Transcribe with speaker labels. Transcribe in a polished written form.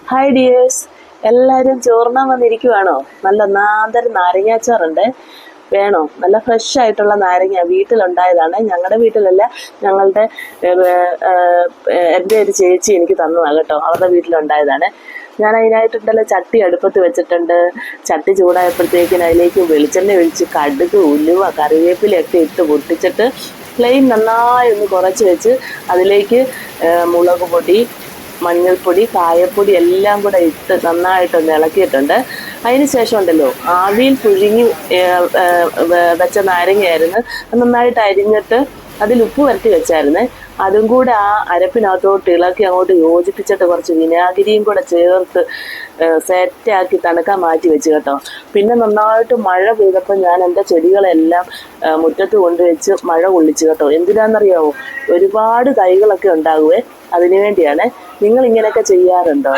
Speaker 1: Hi dears, എല്ലാവരും ചോറിനാൻ വന്നിരിക്കുവാണോ? നല്ല നാന്തര നാരങ്ങാച്ചാറുണ്ട്, വേണോ? നല്ല ഫ്രഷ് ആയിട്ടുള്ള നാരങ്ങ വീട്ടിലുണ്ടായതാണ്. ഞങ്ങളുടെ വീട്ടിലല്ല, ഞങ്ങളുടെ എൻ്റെ ഒരു ചേച്ചി എനിക്ക് തന്നതാണ് കേട്ടോ. അവരുടെ വീട്ടിലുണ്ടായതാണ്. ഞാൻ അതിനായിട്ടുണ്ടല്ലോ ചട്ടി അടുപ്പത്ത് വെച്ചിട്ടുണ്ട്. ചട്ടി ചൂടായപ്പോഴത്തേക്കിന് അതിലേക്ക് വെളിച്ചെണ്ണ ഒഴിച്ച് കടുക്, ഉലുവ, കറിവേപ്പിലയൊക്കെ ഇട്ട് പൊട്ടിച്ചിട്ട് ഫ്ലെയിം നന്നായി ഒന്ന് കുറച്ച് വെച്ച് അതിലേക്ക് മുളക് പൊടി, മഞ്ഞൾപ്പൊടി, കായപ്പൊടി എല്ലാം കൂടെ ഇട്ട് നന്നായിട്ടൊന്ന് ഇളക്കിയിട്ടുണ്ട്. അതിന് ശേഷം ഉണ്ടല്ലോ, ആവിയിൽ പുഴുങ്ങി വെച്ച നാരങ്ങയായിരുന്നു. നന്നായിട്ട് അരിഞ്ഞിട്ട് അതിൽ ഉപ്പ് വരട്ടി വെച്ചായിരുന്നു. അതും കൂടെ ആ അരപ്പിനകത്തോട്ട് ഇളക്കി അങ്ങോട്ട് യോജിപ്പിച്ചിട്ട് കുറച്ച് വിനാഗിരിയും കൂടെ ചേർത്ത് സെറ്റാക്കി തണുക്കാൻ മാറ്റി വെച്ച് കേട്ടോ. പിന്നെ നന്നായിട്ട് മഴ പെയ്തപ്പോൾ ഞാൻ എൻ്റെ ചെടികളെല്ലാം മുറ്റത്ത് കൊണ്ടുവച്ച് മഴ കൊള്ളിച്ച് കേട്ടോ. എന്തിനാണെന്നറിയാമോ? ഒരുപാട് തൈകളൊക്കെ ഉണ്ടാകുവേ, അതിനു വേണ്ടിയാണ്. നിങ്ങൾ ഇങ്ങനെയൊക്കെ ചെയ്യാറുണ്ടോ?